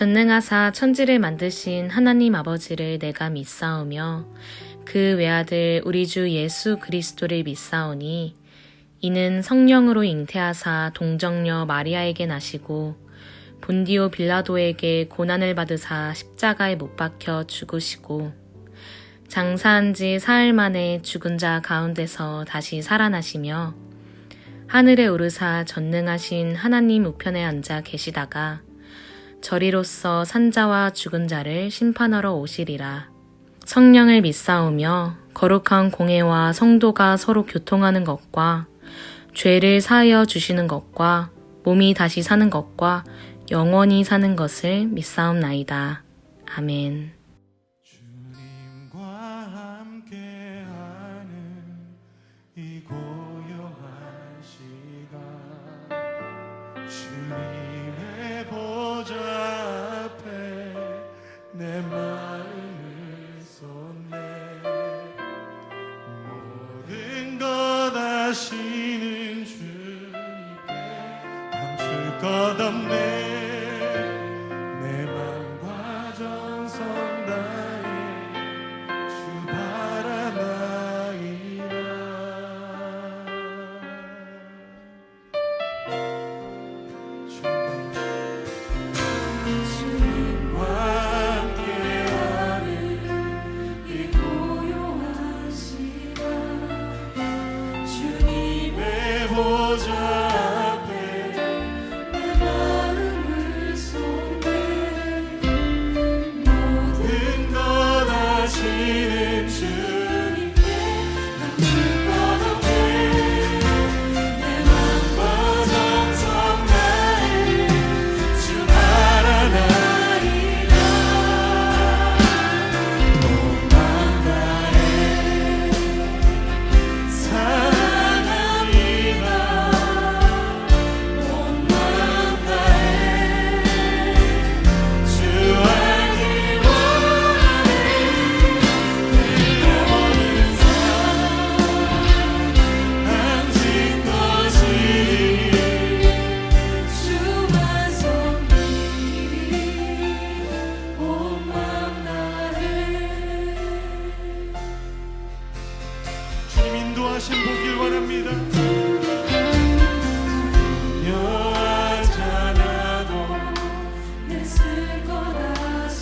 전능하사 천지를 만드신 하나님 아버지를 내가 믿사오며 그 외아들 우리 주 예수 그리스도를 믿사오니 이는 성령으로 잉태하사 동정녀 마리아에게 나시고 본디오 빌라도에게 고난을 받으사 십자가에 못 박혀 죽으시고 장사한 지 사흘 만에 죽은 자 가운데서 다시 살아나시며 하늘에 오르사 전능하신 하나님 우편에 앉아 계시다가 저리로서 산자와 죽은 자를 심판하러 오시리라. 성령을 믿사오며 거룩한 공회와 성도가 서로 교통하는 것과 죄를 사하여 주시는 것과 몸이 다시 사는 것과 영원히 사는 것을 믿사옵나이다. 아멘. 주님과 함께하는 이 고요한 시간, 주님의 보좌 앞에 내 마음을 쏟네. 모든 것 아시는 주님께 감출 것 없네. 내 맘과 정성 다해 주 바라나이다. 주님과 함께하는 이 고요한 시간, 주님의 보좌 앞에 내 마음을 쏟네. 모든 것 아시는 주님께 감출 것 없네. 내 맘과 정성 다해 주 바라나이다. 온 맘 다해 사랑합니다. 온 맘 다해 주 알기 원하네. 내 모든 삶 당신 것이니 주만 섬기리. 온 맘 다해. 주님 인도하신 보길 원합니다. 여하잖아도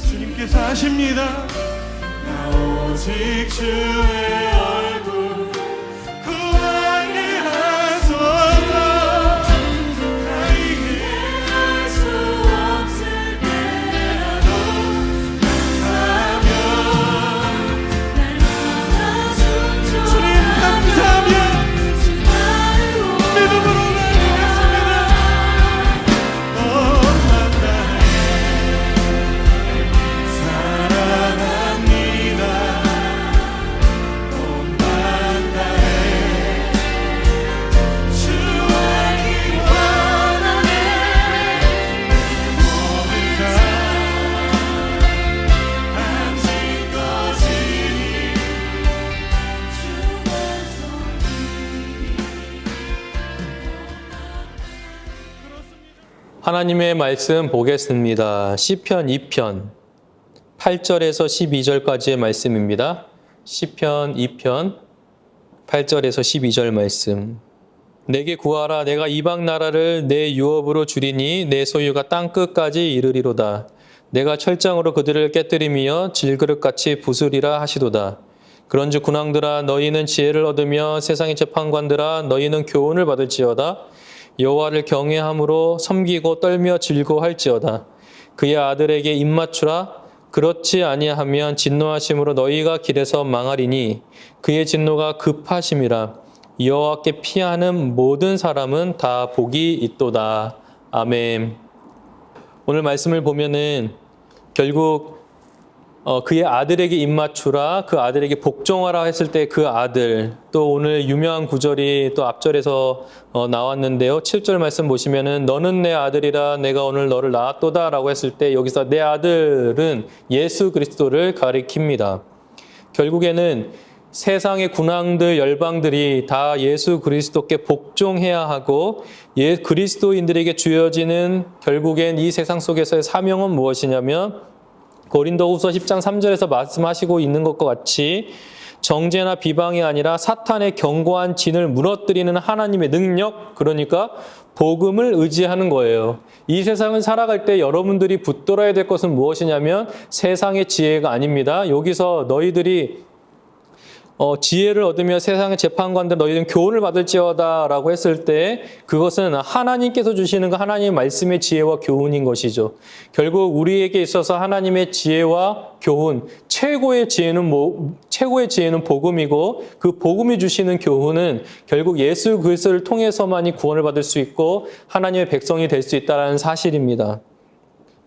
주님께서 하십니다. 나 오직 주의 얼굴 구하게 하소서. 나에게 할 수 없을 때라도 감사하며 주님 감사하며 믿음으로 나아가겠습니다. 온 맘 다해 사랑합니다. 온 맘 다해 주 알기 원하네. 내 모든 삶 당신 것이니 주만 하나님의 말씀 보겠습니다. 시편 2편 8절에서 12절까지의 말씀입니다. 시편 2편 8절에서 12절 말씀. 내게 구하라. 내가 이방 나라를 내 유업으로 주리니 내 소유가 땅 끝까지 이르리로다. 내가 철장으로 그들을 깨뜨리며 질그릇같이 부수리라 하시도다. 그런즉 군왕들아 너희는 지혜를 얻으며 세상의 재판관들아 너희는 교훈을 받을지어다. 여호와를 경외함으로 섬기고 떨며 즐거워할지어다. 그의 아들에게 입맞추라. 그렇지 아니하면 진노하심으로 너희가 길에서 망하리니 그의 진노가 급하심이라. 여호와께 피하는 모든 사람은 다 복이 있도다. 아멘. 오늘 말씀을 보면은 결국 그의 아들에게 입맞추라, 그 아들에게 복종하라 했을 때 그 아들, 또 오늘 유명한 구절이 또 앞절에서 나왔는데요. 7절 말씀 보시면은 너는 내 아들이라 내가 오늘 너를 낳았도다 라고 했을 때 여기서 내 아들은 예수 그리스도를 가리킵니다. 결국에는 세상의 군왕들, 열방들이 다 예수 그리스도께 복종해야 하고 그리스도인들에게 주어지는 결국엔 이 세상 속에서의 사명은 무엇이냐면 고린도후서 10장 3절에서 말씀하시고 있는 것과 같이 정죄나 비방이 아니라 사탄의 견고한 진을 무너뜨리는 하나님의 능력, 그러니까 복음을 의지하는 거예요. 이 세상을 살아갈 때 여러분들이 붙들어야 될 것은 무엇이냐면 세상의 지혜가 아닙니다. 여기서 너희들이 지혜를 얻으며 세상의 재판관들 너희들은 교훈을 받을지어다 라고 했을 때 그것은 하나님께서 주시는 그 하나님의 말씀의 지혜와 교훈인 것이죠. 결국 우리에게 있어서 하나님의 지혜와 교훈, 최고의 지혜는 복음이고 그 복음이 주시는 교훈은 결국 예수 그리스도를 통해서만이 구원을 받을 수 있고 하나님의 백성이 될 수 있다는 사실입니다.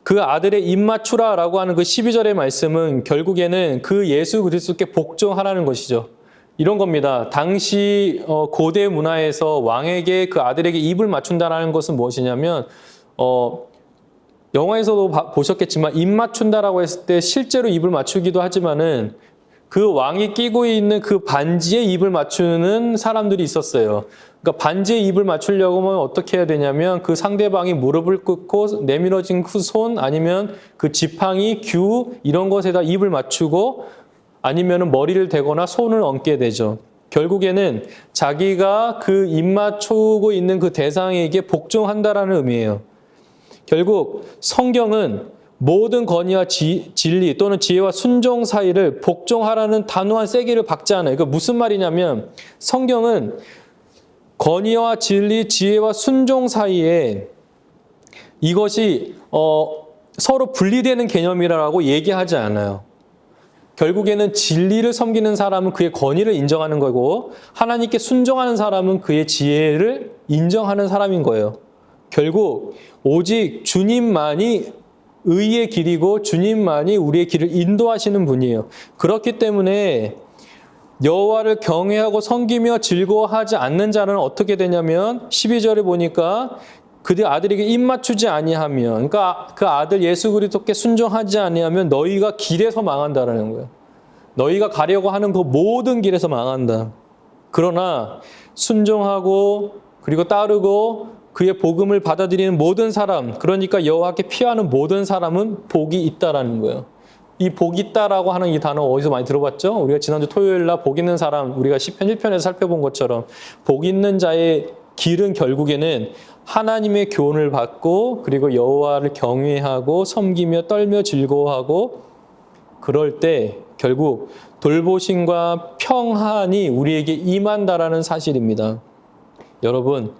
그 아들의 입맞추라라고 하는 그 12절의 말씀은 결국에는 그 예수 그리스도께 복종하라는 것이죠. 이런 겁니다. 당시 고대 문화에서 왕에게 그 아들에게 입을 맞춘다라는 것은 무엇이냐면 영화에서도 보셨겠지만 입 맞춘다라고 했을 때 실제로 입을 맞추기도 하지만은 그 왕이 끼고 있는 그 반지에 입을 맞추는 사람들이 있었어요. 그러니까 반지에 입을 맞추려고 하면 어떻게 해야 되냐면 그 상대방이 무릎을 꿇고 내밀어진 그 손 아니면 그 지팡이, 규 이런 것에다 입을 맞추고 아니면 머리를 대거나 손을 얹게 되죠. 결국에는 자기가 그 입 맞추고 있는 그 대상에게 복종한다라는 의미예요. 결국 성경은 모든 권위와 진리 또는 지혜와 순종 사이를 복종하라는 단호한 세기를 박지 않아요. 그러니까 무슨 말이냐면 성경은 권위와 진리, 지혜와 순종 사이에 이것이 서로 분리되는 개념이라고 얘기하지 않아요. 결국에는 진리를 섬기는 사람은 그의 권위를 인정하는 거고 하나님께 순종하는 사람은 그의 지혜를 인정하는 사람인 거예요. 결국 오직 주님만이 의의 길이고 주님만이 우리의 길을 인도하시는 분이에요. 그렇기 때문에 여호와를 경외하고 섬기며 즐거워하지 않는 자는 어떻게 되냐면 12절에 보니까 그들 아들에게 입 맞추지 아니하면 그러니까 그 아들 예수 그리스도께 순종하지 아니하면 너희가 길에서 망한다라는 거예요. 너희가 가려고 하는 그 모든 길에서 망한다. 그러나 순종하고 그리고 따르고 그의 복음을 받아들이는 모든 사람, 그러니까 여호와께 피하는 모든 사람은 복이 있다라는 거예요. 이 복 있다라고 하는 이 단어 어디서 많이 들어봤죠? 우리가 지난주 토요일 날 복 있는 사람, 우리가 시편 1편에서 살펴본 것처럼 복 있는 자의 길은 결국에는 하나님의 교훈을 받고 그리고 여호와를 경외하고 섬기며 떨며 즐거워하고 그럴 때 결국 돌보심과 평안이 우리에게 임한다라는 사실입니다. 여러분,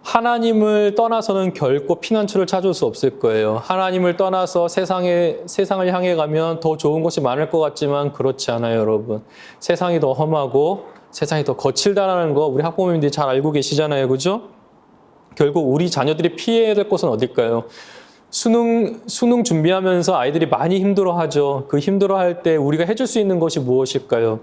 하나님을 떠나서는 결코 피난처를 찾을 수 없을 거예요. 하나님을 떠나서 세상을 향해 가면 더 좋은 것이 많을 것 같지만 그렇지 않아요, 여러분. 세상이 더 험하고 세상이 더 거칠다라는 거 우리 학부모님들이 잘 알고 계시잖아요, 그죠? 결국 우리 자녀들이 피해야 될 곳은 어딜까요? 수능 준비하면서 아이들이 많이 힘들어하죠. 그 힘들어할 때 우리가 해줄 수 있는 것이 무엇일까요?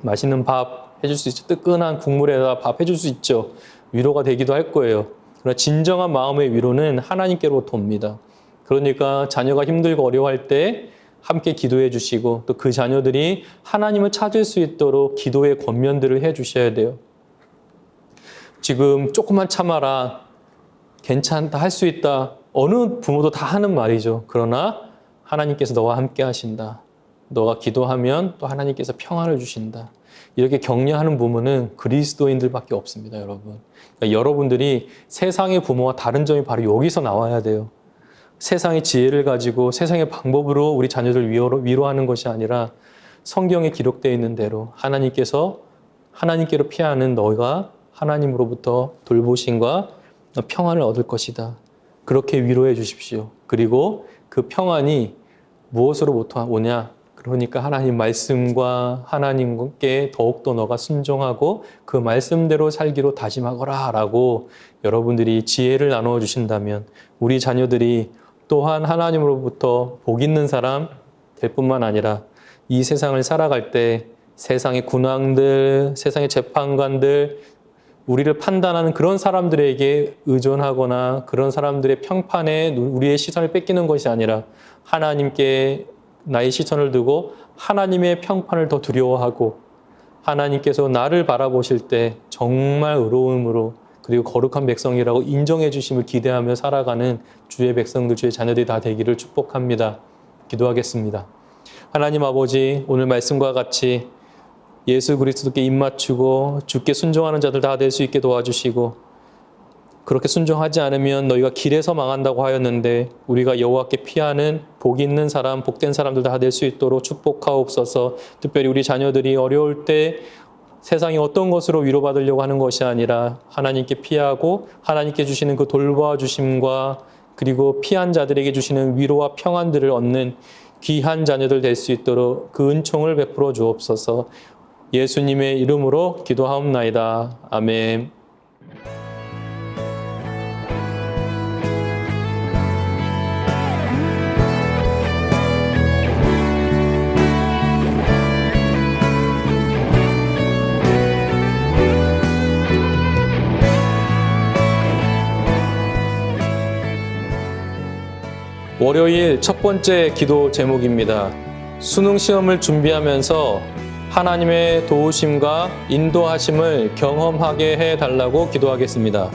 맛있는 밥 해줄 수 있죠. 뜨끈한 국물에다 밥 해줄 수 있죠. 위로가 되기도 할 거예요. 그러나 진정한 마음의 위로는 하나님께로부터 옵니다. 그러니까 자녀가 힘들고 어려워할 때 함께 기도해 주시고 또 그 자녀들이 하나님을 찾을 수 있도록 기도의 권면들을 해 주셔야 돼요. 지금 조금만 참아라. 괜찮다. 할 수 있다. 어느 부모도 다 하는 말이죠. 그러나 하나님께서 너와 함께 하신다. 너가 기도하면 또 하나님께서 평안을 주신다. 이렇게 격려하는 부모는 그리스도인들밖에 없습니다, 여러분. 그러니까 여러분들이 세상의 부모와 다른 점이 바로 여기서 나와야 돼요. 세상의 지혜를 가지고 세상의 방법으로 우리 자녀들 위로하는 것이 아니라 성경에 기록되어 있는 대로 하나님께로 피하는 너희가 하나님으로부터 돌보심과 평안을 얻을 것이다. 그렇게 위로해 주십시오. 그리고 그 평안이 무엇으로부터 오냐? 그러니까 하나님 말씀과 하나님께 더욱더 너가 순종하고 그 말씀대로 살기로 다짐하거라 라고 여러분들이 지혜를 나누어 주신다면 우리 자녀들이 또한 하나님으로부터 복 있는 사람 될 뿐만 아니라 이 세상을 살아갈 때 세상의 군왕들, 세상의 재판관들, 우리를 판단하는 그런 사람들에게 의존하거나 그런 사람들의 평판에 우리의 시선을 뺏기는 것이 아니라 하나님께 나의 시선을 두고 하나님의 평판을 더 두려워하고 하나님께서 나를 바라보실 때 정말 의로움으로 그리고 거룩한 백성이라고 인정해 주심을 기대하며 살아가는 주의 백성들, 주의 자녀들이 다 되기를 축복합니다. 기도하겠습니다. 하나님 아버지, 오늘 말씀과 같이 예수 그리스도께 입맞추고 주께 순종하는 자들 다 될 수 있게 도와주시고, 그렇게 순종하지 않으면 너희가 길에서 망한다고 하였는데 우리가 여호와께 피하는 복 있는 사람, 복된 사람들 다 될 수 있도록 축복하옵소서. 특별히 우리 자녀들이 어려울 때 세상이 어떤 것으로 위로받으려고 하는 것이 아니라 하나님께 피하고 하나님께 주시는 그 돌봐주심과 그리고 피한 자들에게 주시는 위로와 평안들을 얻는 귀한 자녀들 될 수 있도록 그 은총을 베풀어 주옵소서. 예수님의 이름으로 기도하옵나이다. 아멘. 월요일 첫 번째 기도 제목입니다. 수능 시험을 준비하면서 하나님의 도우심과 인도하심을 경험하게 해달라고 기도하겠습니다.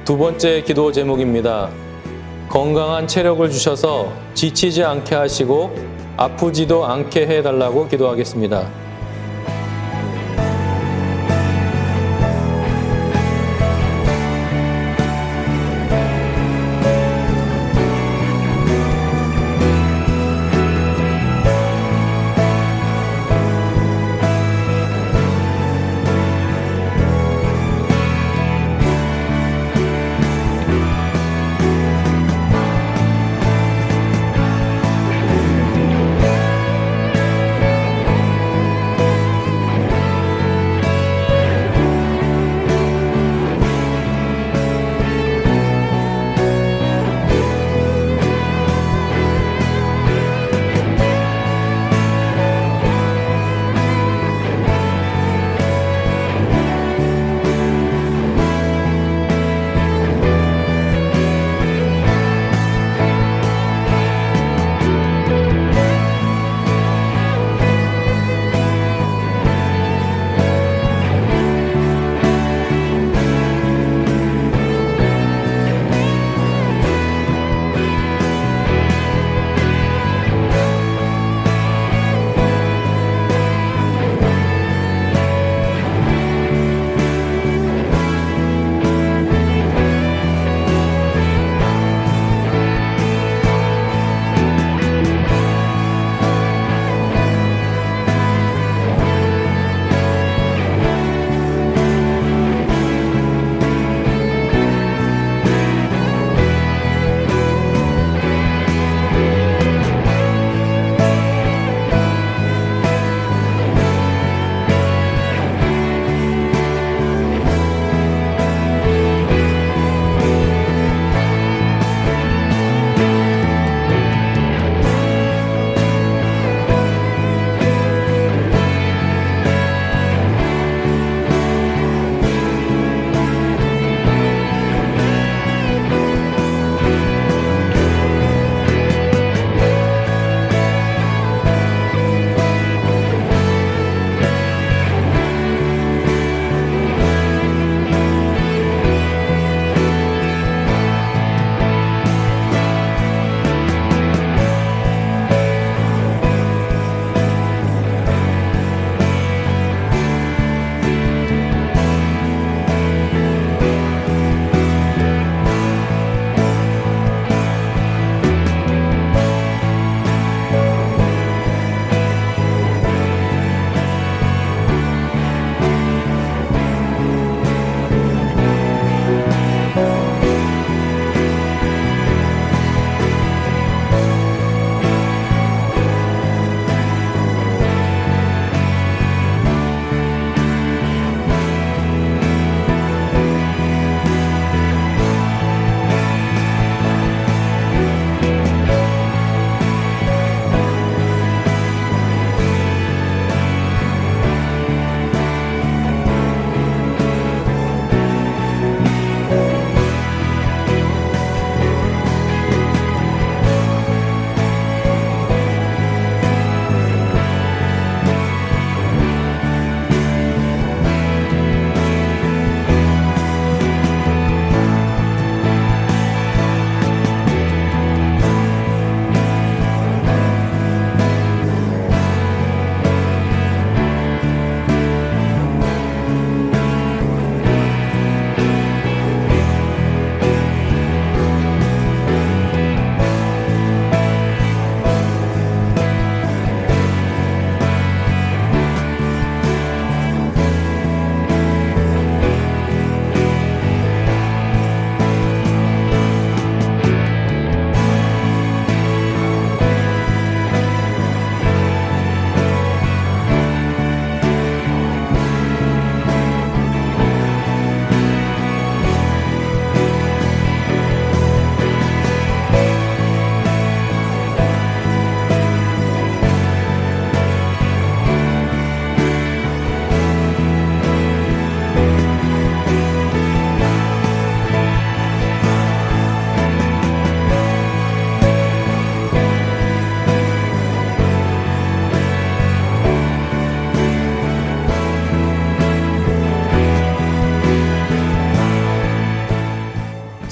두 번째 기도 제목입니다. 건강한 체력을 주셔서 지치지 않게 하시고 아프지도 않게 해달라고 기도하겠습니다.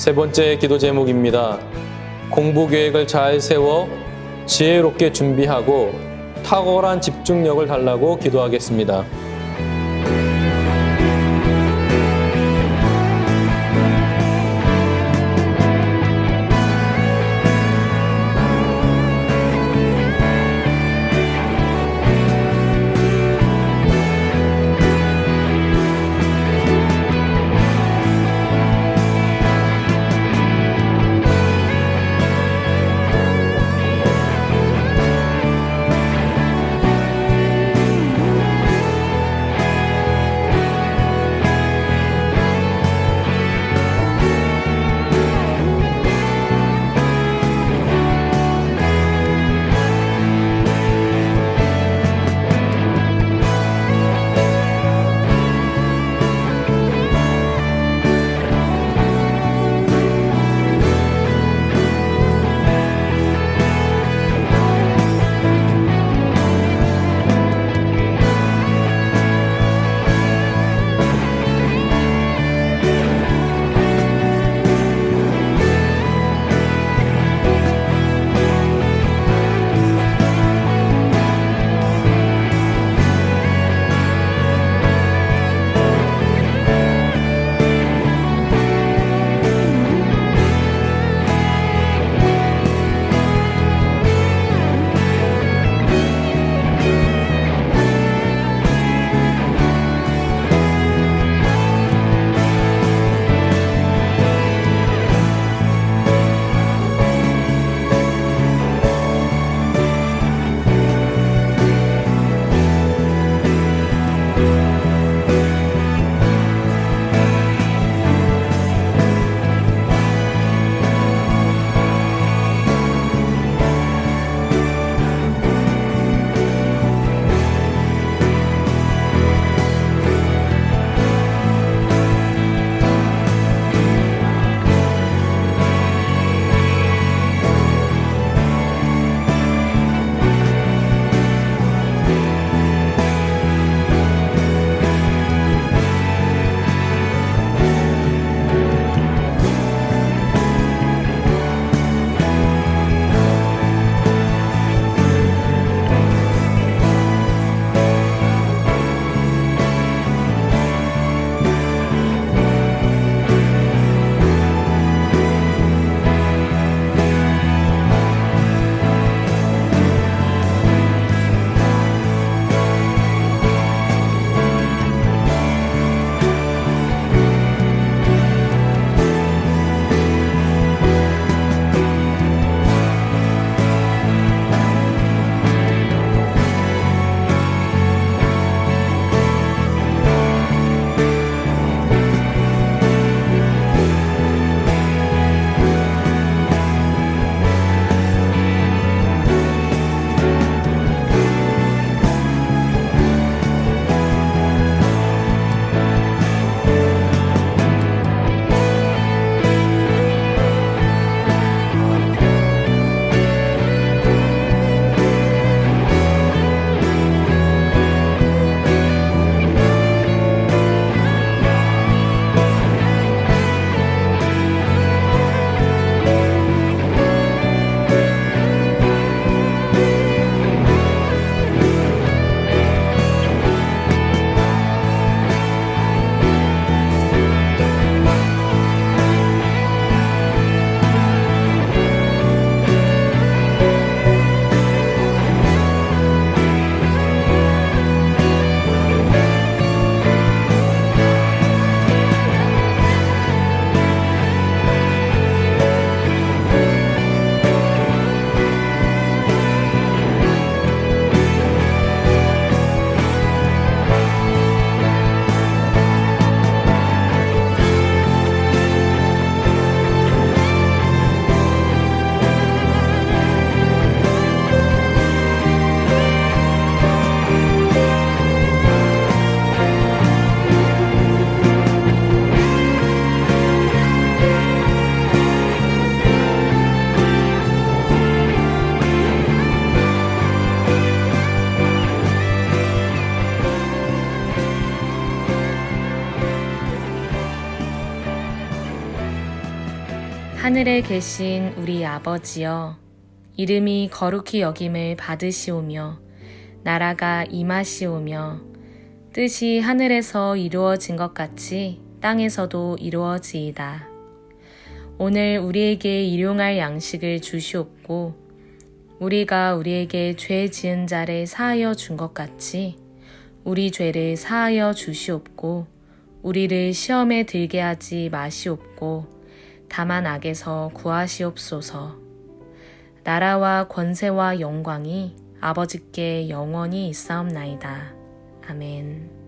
세 번째 기도 제목입니다. 공부 계획을 잘 세워 지혜롭게 준비하고 탁월한 집중력을 달라고 기도하겠습니다. 하늘에 계신 우리 아버지여, 이름이 거룩히 여김을 받으시오며 나라가 임하시오며 뜻이 하늘에서 이루어진 것 같이 땅에서도 이루어지이다. 오늘 우리에게 일용할 양식을 주시옵고 우리가 우리에게 죄 지은 자를 사하여 준 것 같이 우리 죄를 사하여 주시옵고 우리를 시험에 들게 하지 마시옵고 다만 악에서 구하시옵소서. 나라와 권세와 영광이 아버지께 영원히 있사옵나이다. 아멘.